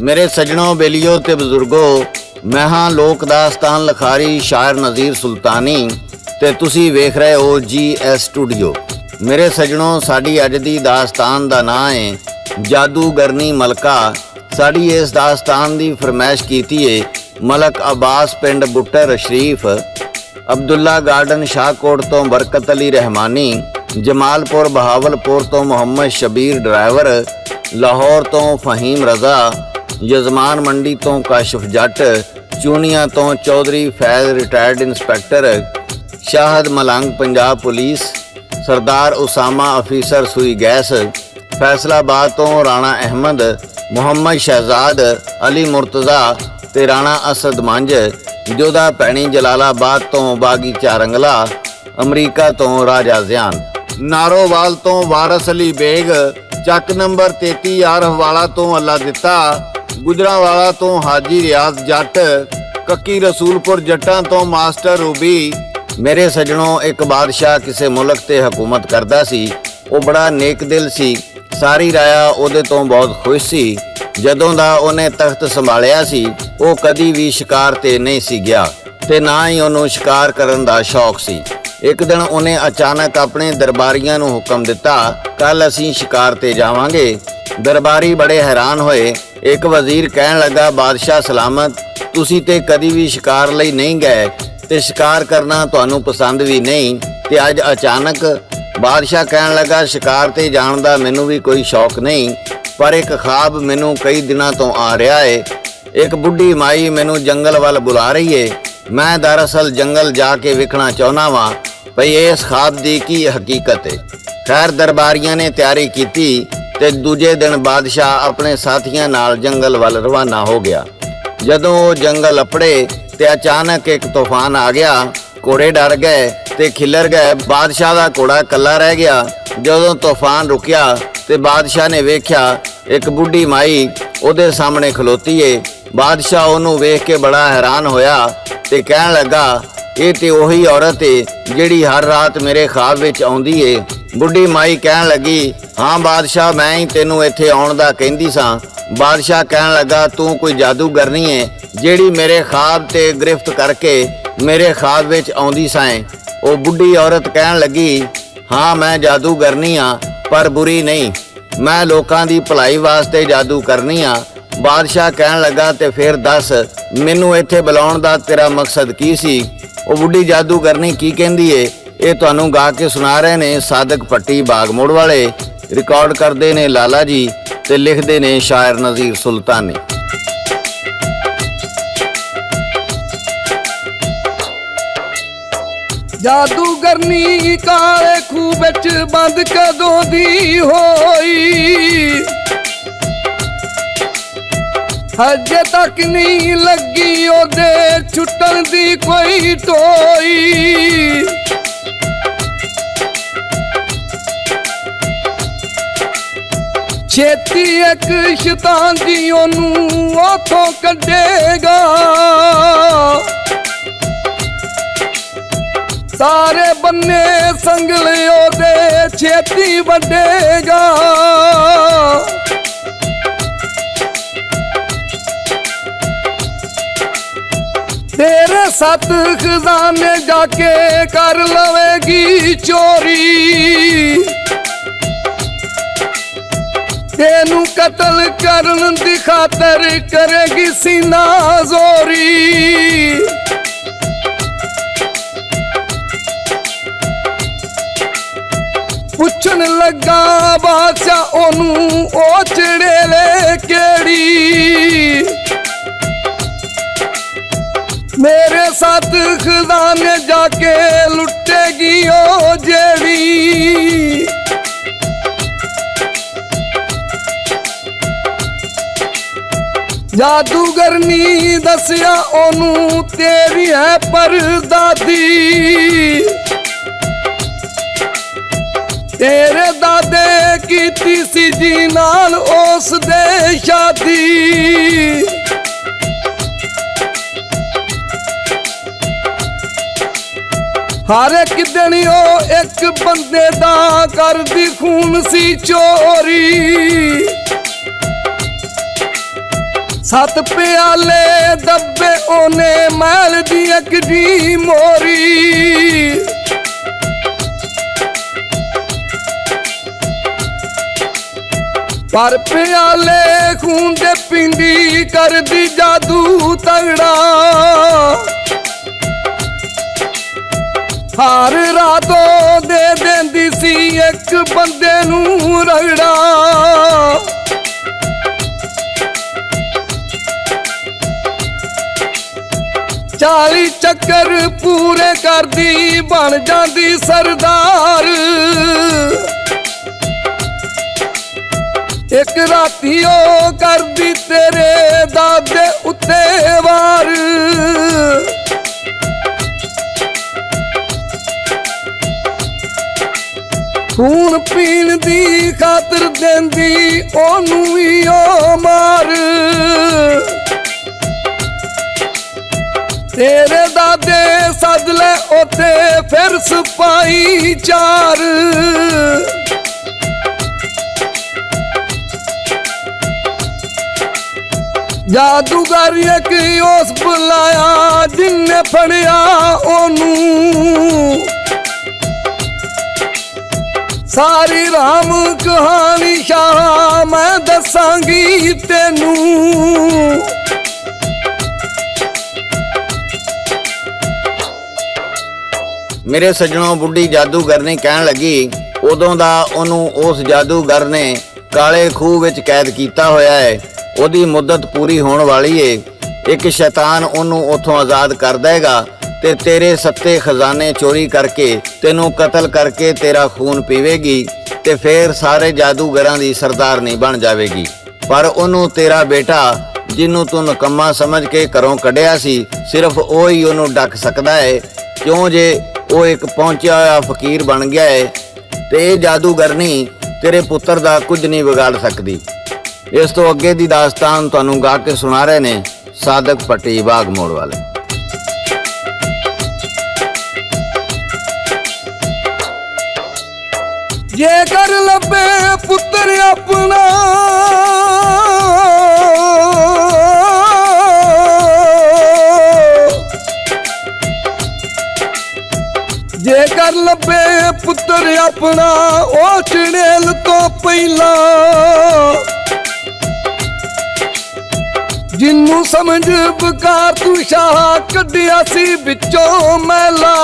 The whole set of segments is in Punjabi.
मेरे सजनों बेलियो ते बजुर्गो, मैं हाँ लोक दास्तान लिखारी शायर नज़ीर सुल्तानी ते तुसी वेख रहे हो GS स्टूडियो। मेरे सजनों, साड़ी अज दी दास्तान दा नाम है जादूगरनी मलका। साड़ी इस दास्तान दी फरमाइश कीती है मलक अब्बास पिंड बुट्टर शरीफ, अब्दुल्ला गार्डन शाहकोट तो बरकत अली रहमानी, जमालपुर बहावलपुर तो मुहम्मद शबीर ड्राइवर, लाहौर तो फहीम रज़ा, यजमान मंडी तो काशिफ जट, चूनिया तो चौधरी फैज़ रिटायर्ड इंस्पैक्टर, शाहद मलंग पंजाब पुलिस, सरदार उसामा ऑफिसर सुई गैस, फैसलाबाद तो राणा अहमद, मुहम्मद शहजाद, अली मुर्तज़ा ते राणा असद मंझ, जोधा भैनी जलालाबाद तो बागीचा रंगला, अमरीका तो राजा ज़ियान, नारोवाल तो वारस अली बेग, ਚੱਕ ਨੰਬਰ 33 ਆਰਫਵਾਲਾ ਤੋਂ ਅੱਲਾ ਦਿੱਤਾ, ਗੁਜਰਾਂਵਾਲਾ ਤੋਂ ਹਾਜੀ ਰਿਆਜ਼ ਜੱਟ, ਕੱਕੀ ਰਸੂਲਪੁਰ ਜੱਟਾਂ ਤੋਂ ਮਾਸਟਰ ਰੂਬੀ। ਮੇਰੇ ਸਜਣੋਂ, ਇੱਕ ਬਾਦਸ਼ਾਹ ਕਿਸੇ ਮੁਲਕ ਤੇ ਹਕੂਮਤ ਕਰਦਾ ਸੀ। ਉਹ ਬੜਾ ਨੇਕ ਦਿਲ ਸੀ। ਸਾਰੀ ਰਾਇਆ ਉਹਦੇ ਤੋਂ ਬਹੁਤ ਖੁਸ਼ ਸੀ। ਜਦੋਂ ਦਾ ਉਹਨੇ ਤਖਤ ਸੰਭਾਲਿਆ ਸੀ, ਉਹ ਕਦੀ ਵੀ ਸ਼ਿਕਾਰ ਤੇ ਨਹੀਂ ਸੀ ਗਿਆ ਤੇ ਨਾ ਹੀ ਉਹਨੂੰ ਸ਼ਿਕਾਰ ਕਰਨ ਦਾ ਸ਼ੌਕ ਸੀ। एक दिन उन्हें अचानक अपने दरबारियां नूं हुक्म दिता, कल असीं शिकार ते जावांगे। दरबारी बड़े हैरान होए। एक वजीर कहन लगा, बादशाह सलामत, तुसीं ते कदी भी शिकार लई नहीं गए ते शिकार करना तुहानूं पसंद भी नहीं ते अज अचानक। बादशाह कहन लगा, शिकार ते जाण दा मैनूं भी कोई शौक नहीं, पर एक ख्वाब मैनूं कई दिनां तो आ रहा है। एक बुढ़ी माई मैनूं जंगल वल बुला रही है। मैं दरअसल जंगल जाके वेखना चाहुंदा वां भई इस ख्वाब दी की हकीकत है। खैर, दरबारियां ने तैयारी की ते दूजे दिन बादशाह अपने साथियों नाल जंगल वल रवाना हो गया। जदों वो जंगल अपड़े ते अचानक एक तूफान आ गया। घोड़े डर गए ते खिलर गए। बादशाह दा घोड़ा कल्ला रह गया। जदों तूफान रुकिया ते बादशाह ने वेख्या एक बुढ़ी माई उहदे सामने खलोती है। बादशाह उहनूं वेख के बड़ा हैरान होया ते कहन लगा, ये ते ओही औरत है जिहड़ी हर रात मेरे ख्वाब विच आउंदी है। बुढ़ी माई कहन लगी, हाँ बादशाह, मैं ही तेनू इत्थे आउण दा कहंदी सां। बादशाह कहन लगा, तू कोई जादूगरनी है जिहड़ी मेरे ख्वाब ते गिरफ्त करके मेरे ख्वाब विच आउंदी सां। वो बुढ़ी औरत कहन लगी, हाँ मैं जादूगरनी हाँ, पर बुरी नहीं, मैं लोकां दी भलाई वास्ते जादू करनी हाँ। बादशाह कहन लगा, ते फिर दस मैनू इत्थे बुलाउण दा तेरा मकसद की सी? वो बुढ़ी जादूगरनी की कहंदी है, ये तुहानूं गा के सुना रहे ने सादक पट्टी बागमोड़ वाले। रिकॉर्ड करते ने लाला जी ते लिखते ने शायर नज़ीर सुल्तानी। जादूगरनी काले खूह विच बंद कदों दी होई, हजे तक नहीं लगी ओदे छुट्टन दी कोई टोई। छेती एक शैतान जी ओनू ओथों कड्डेगा, सारे बन्ने संगले ओदे छेती वड्डेगा। तेरे 7 खजाने जाके कर लवेगी चोरी, तेनू कत्ल करन दी खातर करेगी सीना जोरी। पुछन लगा बादशाह ओनू, ओ चड़ेले केड़ी, मेरे 7 खजाने जाके लुटेगी ओ जेड़ी। जादूगरनी दसिया ओनू, तेरी है परदादी, तेरे दादे कीती सी जी नाल उस दे शादी। हर एक दिन ओ एक बंदे दा करदी खून सी चोरी, ਸੱਤ ਪਿਆਲੇ ਦੱਬੇ ਉਹਨੇ ਮਹਿਲ ਦੀ ਇੱਕ ਜੀ ਮੋਰੀ। ਪਰ ਪਿਆਲੇ ਖੂਨ ਦੇ ਪੀਂਦੀ ਕਰਦੀ ਜਾਦੂ ਤਗੜਾ। ਹਰ ਰਾਤੋਂ ਦੇ ਦਿੰਦੀ ਸੀ ਇੱਕ ਬੰਦੇ ਨੂੰ ਰਗੜਾ। ਚਾਲੀ ਚੱਕਰ ਪੂਰੇ ਕਰਦੀ ਬਣ ਜਾਂਦੀ ਸਰਦਾਰ। ਇੱਕ ਰਾਤੀ ਉਹ ਕਰਦੀ ਤੇਰੇ ਦਾਦੇ ਉੱਤੇ ਵਾਰ। ਖੂਨ ਪੀਣ ਦੀ ਖਾਤਰ ਦਿੰਦੀ ਉਹਨੂੰ ਹੀ ਉਹ ਮਾਰ। ਤੇਰੇ ਦਾਦੇ ਸੱਦ ਲੈ ਉੱਥੇ ਫਿਰ ਸਿਪਾਹੀ ਚਾਰ। ਜਾਦੂਗਰ ਇੱਕ ਉਸ ਬੁਲਾਇਆ ਜਿੰਨੇ ਫੜਿਆ ਉਹਨੂੰ। ਸਾਰੀ ਰਾਮ ਕਹਾਣੀ ਸ਼ਾਹ ਮੈਂ ਦੱਸਾਂਗੀ ਤੈਨੂੰ। ਮੇਰੇ ਸੱਜਣੋਂ, ਬੁੱਢੀ ਜਾਦੂਗਰਨੀ ਕਹਿਣ ਲੱਗੀ, ਉਦੋਂ ਦਾ ਉਹਨੂੰ ਉਸ ਜਾਦੂਗਰ ਨੇ ਕਾਲੇ ਖੂਹ ਵਿੱਚ ਕੈਦ ਕੀਤਾ ਹੋਇਆ ਹੈ। ਉਹਦੀ ਮੁੱਦਤ ਪੂਰੀ ਹੋਣ ਵਾਲੀ ਏ। ਇੱਕ ਸ਼ੈਤਾਨ ਉਹਨੂੰ ਉੱਥੋਂ ਆਜ਼ਾਦ ਕਰ ਦੇਗਾ ਤੇ ਤੇਰੇ ਸੱਤੇ ਖਜ਼ਾਨੇ ਚੋਰੀ ਕਰਕੇ ਤੈਨੂੰ ਕਤਲ ਕਰਕੇ ਤੇਰਾ ਖੂਨ ਪੀਵੇਗੀ ਤੇ ਫੇਰ ਸਾਰੇ ਜਾਦੂਗਰਾਂ ਦੀ ਸਰਦਾਰਨੀ ਬਣ ਜਾਵੇਗੀ। ਪਰ ਉਹਨੂੰ ਤੇਰਾ ਬੇਟਾ, ਜਿਹਨੂੰ ਤੂੰ ਨਕੰਮਾ ਸਮਝ ਕੇ ਘਰੋਂ ਕੱਢਿਆ ਸੀ, ਸਿਰਫ ਉਹ ਹੀ ਉਹਨੂੰ ਡੱਕ ਸਕਦਾ ਹੈ। ਕਿਉਂ ਜੇ ਉਹ ਇੱਕ ਪਹੁੰਚਿਆ ਹੋਇਆ ਫਕੀਰ ਬਣ ਗਿਆ ਹੈ ਤੇ ਇਹ ਜਾਦੂਗਰਨੀ ਤੇਰੇ ਪੁੱਤਰ ਦਾ ਕੁਝ ਨਹੀਂ ਵਿਗਾੜ ਸਕਦੀ। ਇਸ ਤੋਂ ਅੱਗੇ ਦੀ ਦਾਸਤਾਨ ਤੁਹਾਨੂੰ ਗਾ ਕੇ ਸੁਣਾ ਰਹੇ ਨੇ ਸਾਦਕ ਪੱਟੀ ਬਾਗ ਮੋੜ ਵਾਲੇ। ਜੇਕਰ ਲੱਭੇ ਪੁੱਤਰ ਆਪਣਾ ਜੇਕਰ ਲੱਭੇ ਪੁੱਤਰ ਆਪਣਾ ਉਹ ਚੜੇਲ ਤੋਂ ਪਹਿਲਾਂ ਜਿੰਨੂੰ ਸਮਝ ਬਕਾਰ ਤੂੰ ਸ਼ਾਹ ਕੱਢਿਆ ਸੀ ਵਿੱਚੋਂ ਮੈਲਾ।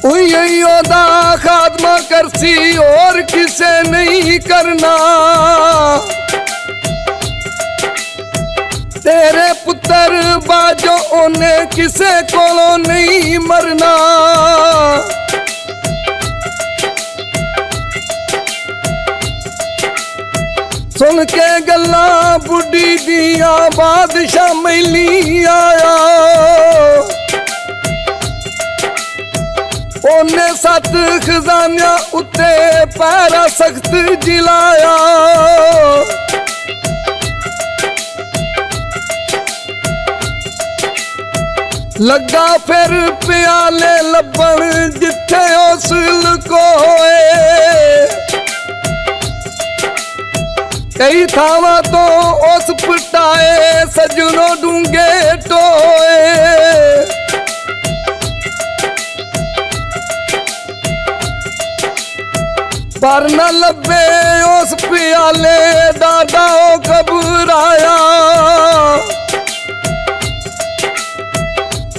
ਉਹੀ ਉਹਦਾ ਖਾਤਮਾ ਕਰਸੀ ਹੋਰ ਕਿਸੇ ਨਹੀਂ ਕਰਨਾ। ਤੇਰੇ ਪੁੱਤਰ ਬਾਜੋ ਉਹਨੇ ਕਿਸੇ ਕੋਲੋਂ ਨਹੀਂ ਮਰਨਾ। ਸੁਣ ਕੇ ਗੱਲਾਂ ਬੁੱਢੀ ਦੀਆਂ ਬਾਦਸ਼ਾਹ ਮੈਲੀ ਆਇਆ। ਉਹਨੇ ਸੱਤ ਖਜ਼ਾਨਿਆਂ ਉੱਤੇ ਪਹਿਰਾ ਸਖਤ ਜਿਲਾਇਆ। ਲੱਗਾ ਫਿਰ ਪਿਆਲੇ ਲੱਭਣ ਜਿੱਥੇ ਉਸ ਲੁਕੋਏ। ਕਈ ਥਾਵਾਂ ਤੋਂ ਉਸ ਪਟਾਏ ਸਜਣੋਂ ਡੂੰਘੇ ਟੋਏ। ਪਰ ਨਾ ਲੱਭੇ ਉਸ ਪਿਆਲੇ ਦਾਦਾ ਉਹ ਘਬਰਾਇਆ।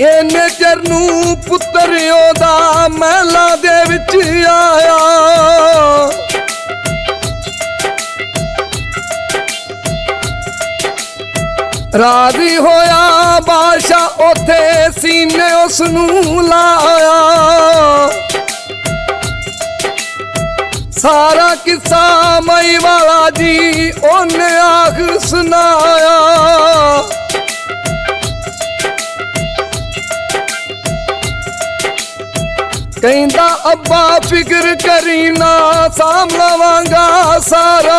ਇਹਨੇ ਚਿਰ ਨੂੰ ਪੁੱਤਰ ਉਹਦਾ ਮਹਿਲਾਂ ਦੇ ਵਿੱਚ ਆਇਆ। ਰਾਜ਼ੀ ਹੋਇਆ ਬਾਦਸ਼ਾਹ ਉੱਥੇ ਸੀਨੇ ਉਸ ਨੂੰ ਲਾਇਆ। ਸਾਰਾ ਕਿੱਸਾ ਮਈ ਵਾਲਾ ਜੀ ਉਹਨੇ ਆਖ ਸੁਣਾਇਆ। ਕਹਿੰਦਾ ਅੱਬਾ ਫਿਕਰ ਕਰੀ ਨਾ ਸਾਂਭ ਲਵਾਂਗਾ ਸਾਰਾ।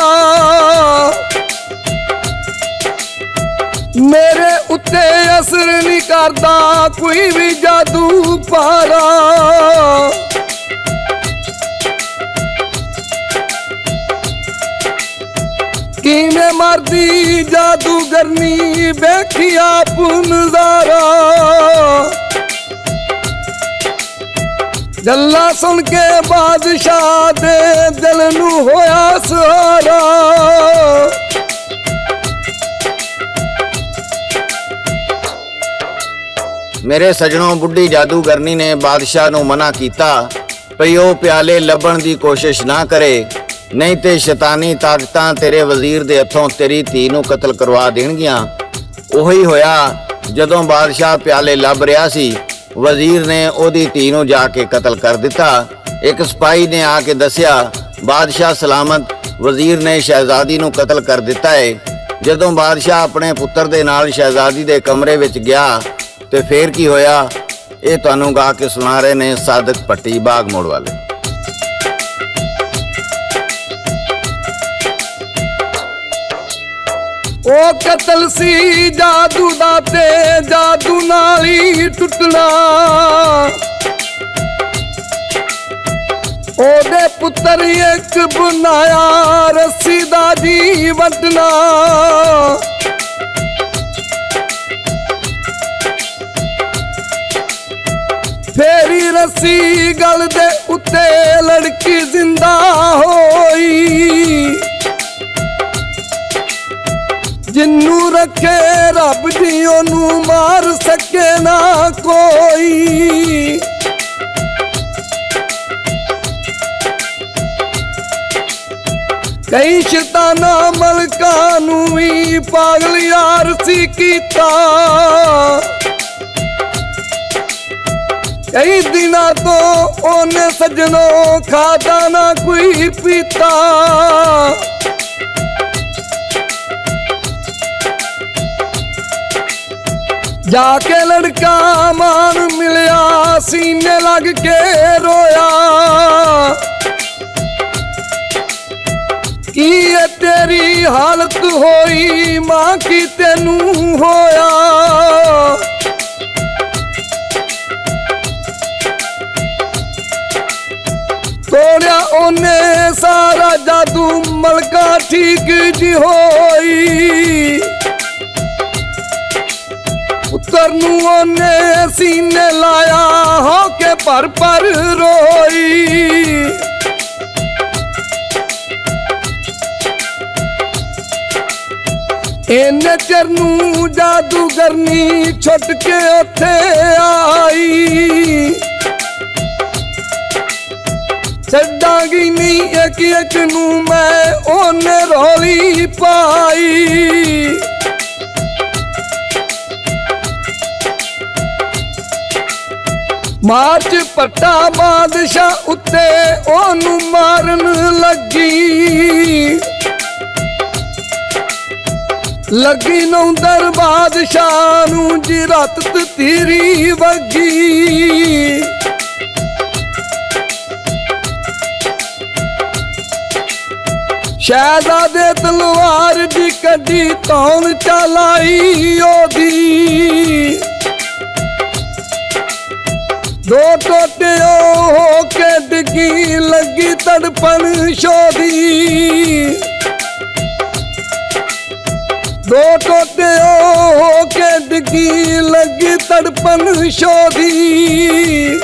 ਮੇਰੇ ਉੱਤੇ ਅਸਰ ਨਹੀਂ ਕਰਦਾ ਕੋਈ ਵੀ ਜਾਦੂ ਪਾਰਾ। ਕਿਵੇਂ ਮਰਦੀ ਜਾਦੂਗਰਨੀ ਵੇਖੀ ਆਪ ਨਜ਼ਾਰਾ। ਗੱਲਾਂ ਸੁਣ ਕੇ ਬਾਦਸ਼ਾਹ ਦੇ ਦਿਲ ਨੂੰ ਹੋਇਆ ਸਹਾਰਾ। ਮੇਰੇ ਸਜਣੋਂ, ਬੁੱਢੀ ਜਾਦੂਗਰਨੀ ਨੇ ਬਾਦਸ਼ਾਹ ਨੂੰ ਮਨਾ ਕੀਤਾ ਭਈ ਉਹ ਪਿਆਲੇ ਲੱਭਣ ਦੀ ਕੋਸ਼ਿਸ਼ ਨਾ ਕਰੇ, ਨਹੀਂ ਤੇ ਸ਼ੈਤਾਨੀ ਤਾਕਤਾਂ ਤੇਰੇ ਵਜ਼ੀਰ ਦੇ ਹੱਥੋਂ ਤੇਰੀ ਧੀ ਨੂੰ ਕਤਲ ਕਰਵਾ ਦੇਣਗੀਆਂ। ਉਹੀ ਹੋਇਆ। ਜਦੋਂ ਬਾਦਸ਼ਾਹ ਪਿਆਲੇ ਲੱਭ ਰਿਹਾ ਸੀ, ਵਜ਼ੀਰ ਨੇ ਉਹਦੀ ਧੀ ਨੂੰ ਜਾ ਕੇ ਕਤਲ ਕਰ ਦਿੱਤਾ। ਇੱਕ ਸਿਪਾਹੀ ਨੇ ਆ ਕੇ ਦੱਸਿਆ, ਬਾਦਸ਼ਾਹ ਸਲਾਮਤ, ਵਜ਼ੀਰ ਨੇ ਸ਼ਹਿਜ਼ਾਦੀ ਨੂੰ ਕਤਲ ਕਰ ਦਿੱਤਾ ਹੈ। ਜਦੋਂ ਬਾਦਸ਼ਾਹ ਆਪਣੇ ਪੁੱਤਰ ਦੇ ਨਾਲ ਸ਼ਹਿਜ਼ਾਦੀ ਦੇ ਕਮਰੇ ਵਿੱਚ ਗਿਆ ਤੇ ਫੇਰ ਕੀ ਹੋਇਆ, ਇਹ ਤੁਹਾਨੂੰ ਗਾ ਕੇ ਸੁਣਾ ਰਹੇ ਨੇ ਸਾਦਕ ਪੱਟੀ ਬਾਗ ਮੋੜ ਵਾਲੇ। ਉਹ ਕਤਲ ਸੀ ਜਾਦੂ ਦਾ ਤੇ ਜਾਦੂ ਨਾਲ ਹੀ ਟੁੱਟਣਾ। ਉਹਦੇ ਪੁੱਤਰ ਇੱਕ ਬਣਾਇਆ ਰੱਸੀ ਦਾ ਜੀ ਵੱਟਣਾ। ਫੇਰੀ ਰੱਸੀ ਗਲ ਦੇ ਉੱਤੇ ਲੜਕੀ ਜ਼ਿੰਦਾ ਹੋਈ। ਜਿੰਨੂੰ ਰੱਖੇ ਰੱਬ ਜੀ ਉਹਨੂੰ ਮਾਰ ਸਕੇ ਨਾ ਕੋਈ। ਕਈ ਸ਼ੈਤਾਨਾਂ ਮਲਕਾਂ ਨੂੰ ਵੀ ਪਾਗਲ ਯਾਰ ਸੀ ਕੀਤਾ। ਕਈ ਦਿਨਾਂ ਤੋਂ ਉਹਨੇ ਸਜਣੋਂ ਖਾਦਾ ਨਾ ਕੋਈ ਪੀਤਾ। ਜਾ ਕੇ ਲੜਕਾ ਮਾਨ ਮਿਲਿਆ, ਸੀਨੇ ਲੱਗ ਕੇ ਰੋਇਆ। ਕੀ ਇਹ ਤੇਰੀ ਹਾਲਤ ਹੋਈ ਮਾਂ, ਕੀ ਤੈਨੂੰ ਹੋਇਆ। ਤੋੜਿਆ ਉਹਨੇ ਸਾਰਾ ਜਾਦੂ, ਮਲਕਾ ਠੀਕ ਜੀ ਹੋਈ। ਪੁੱਤਰ ਨੂੰ ਉਹਨੇ ਸੀਨੇ ਲਾਇਆ, ਹੋ ਕੇ ਭਰ ਭਰ ਰੋਈ। ਇਹਨੇ ਚਿਰ ਨੂੰ ਜਾਦੂਗਰਨੀ ਛੁੱਟ ਕੇ ਉੱਥੇ ਆਈ। ਛੱਡਾਂਗੀ ਨਹੀਂ ਇੱਕ ਇੱਕ ਨੂੰ ਮੈਂ, ਉਹਨੇ ਰੌਲੀ ਪਾਈ। ਮਾਰਚ ਪੱਟਾ ਬਾਦਸ਼ਾਹ ਉੱਤੇ ਉਹਨੂੰ ਮਾਰਨ ਲੱਗੀ। ਲੱਗੀ ਨੌਂਦਰ ਬਾਦਸ਼ਾਹ ਨੂੰ ਜੀ ਰਾਤ ਤੀਰੀ ਵੱਗੀ। ਸ਼ਹਿਜ਼ਾਦੇ ਤਲਵਾਰ ਦੀ ਕੱਢੀ, ਧੌਣ ਚਲਾਈ ਉਹਦੀ। ਦੋ ਟੋਟੇ ਹੋ ਕੇ ਡਿੱਗੀ, ਲੱਗੀ ਤੜਪਣ ਸ਼ੋਦੀ। ਦੋ ਟੋਟੇ ਹੋ ਕੇ ਡਿੱਗੀ, ਲੱਗੀ ਤੜਪਣ ਸ਼ੋਦੀ।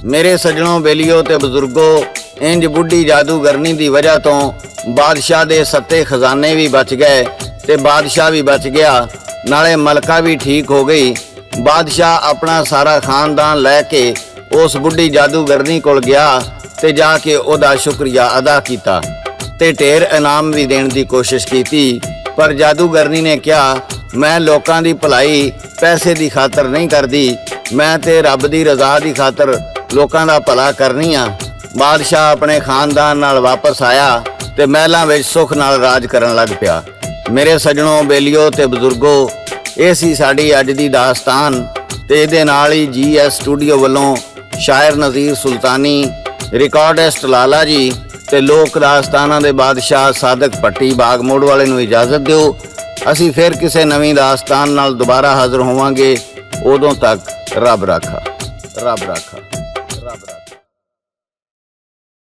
ਮੇਰੇ ਸੱਜਣੋਂ, ਬੇਲੀਓ ਤੇ ਬਜ਼ੁਰਗੋ, ਇੰਜ ਬੁੱਢੀ ਜਾਦੂਗਰਨੀ ਦੀ ਵਜ੍ਹਾ ਤੋਂ ਬਾਦਸ਼ਾਹ ਦੇ ਸੱਤੇ ਖਜ਼ਾਨੇ ਵੀ ਬਚ ਗਏ ਤੇ ਬਾਦਸ਼ਾਹ ਵੀ ਬਚ ਗਿਆ, ਨਾਲੇ ਮਲਕਾ ਵੀ ਠੀਕ ਹੋ ਗਈ। ਬਾਦਸ਼ਾਹ ਆਪਣਾ ਸਾਰਾ ਖਾਨਦਾਨ ਲੈ ਕੇ ਉਸ ਬੁੱਢੀ ਜਾਦੂਗਰਨੀ ਕੋਲ ਗਿਆ ਤੇ ਜਾ ਕੇ ਉਹਦਾ ਸ਼ੁਕਰੀਆ ਅਦਾ ਕੀਤਾ ਤੇ ਢੇਰ ਇਨਾਮ ਵੀ ਦੇਣ ਦੀ ਕੋਸ਼ਿਸ਼ ਕੀਤੀ। ਪਰ ਜਾਦੂਗਰਨੀ ਨੇ ਕਿਹਾ, ਮੈਂ ਲੋਕਾਂ ਦੀ ਭਲਾਈ ਪੈਸੇ ਦੀ ਖਾਤਰ ਨਹੀਂ ਕਰਦੀ, ਮੈਂ ਤੇ ਰੱਬ ਦੀ ਰਜ਼ਾ ਦੀ ਖਾਤਰ ਲੋਕਾਂ ਦਾ ਭਲਾ ਕਰਨੀ ਆ। ਬਾਦਸ਼ਾਹ ਆਪਣੇ ਖਾਨਦਾਨ ਨਾਲ ਵਾਪਸ ਆਇਆ ਤੇ ਮਹਿਲਾਂ ਵਿੱਚ ਸੁੱਖ ਨਾਲ ਰਾਜ ਕਰਨ ਲੱਗ ਪਿਆ। ਮੇਰੇ ਸੱਜਣੋਂ, ਬੇਲੀਓ ਤੇ ਬਜ਼ੁਰਗੋ, ਇਹ ਸੀ ਸਾਡੀ ਅੱਜ ਦੀ ਦਾਸਤਾਨ ਤੇ ਇਹਦੇ ਨਾਲ ਹੀ GS ਸਟੂਡੀਓ ਵੱਲੋਂ ਸ਼ਾਇਰ ਨਜ਼ੀਰ ਸੁਲਤਾਨੀ, ਰਿਕਾਰਡਿਸਟ ਲਾਲਾ ਜੀ ਤੇ ਲੋਕ ਦਾਸਤਾਨਾਂ ਦੇ ਬਾਦਸ਼ਾਹ ਸਾਦਕ ਪੱਟੀ ਬਾਗ ਮੋੜ ਵਾਲੇ ਨੂੰ ਇਜਾਜ਼ਤ ਦਿਓ। ਅਸੀਂ ਫਿਰ ਕਿਸੇ ਨਵੀਂ ਦਾਸਤਾਨ ਨਾਲ ਦੁਬਾਰਾ ਹਾਜ਼ਰ ਹੋਵਾਂਗੇ। ਉਦੋਂ ਤੱਕ ਰੱਬ ਰਾਖਾ, ਰੱਬ ਰਾਖਾ, ਰੱਬ ਰਾਖਾ।